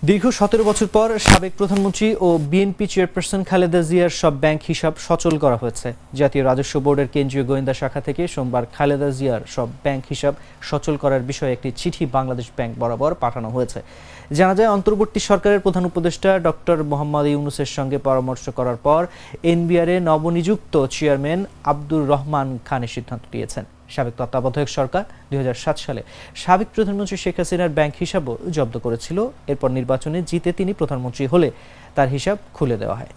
দীর্ঘ ১৭ বছর পর সাবেক প্রধানমন্ত্রী ও বিএনপি চেয়ারপারসন খালেদা জিয়ার সব ব্যাংক হিসাব সচল করা হয়েছে। জাতীয় রাজস্ব বোর্ডের কেন্দ্রীয় গোয়েন্দা শাখা থেকে সোমবার খালেদা জিয়ার সব ব্যাংক হিসাব সচল করার বিষয়ে একটি চিঠি বাংলাদেশ ব্যাংক বরাবর পাঠানো হয়েছে। জানা যায়, অন্তর্বর্তী সরকারের প্রধান উপদেষ্টা ডক্টর মোহাম্মদ ইউনূসের সঙ্গে পরামর্শ করার পর এনবিআর নবনিযুক্ত চেয়ারম্যান আব্দুর রহমান খান এই সিদ্ধান্ত নিয়েছেন। সাবেক তত্ত্বাবধায়ক সরকার ২০০৭ সালে সাবেক প্রধানমন্ত্রী শেখ হাসিনার ব্যাংক হিসাবও জব্দ করেছিল। এরপর নির্বাচনে জিতে তিনি প্রধানমন্ত্রী হলে তার হিসাব খুলে দেওয়া হয়।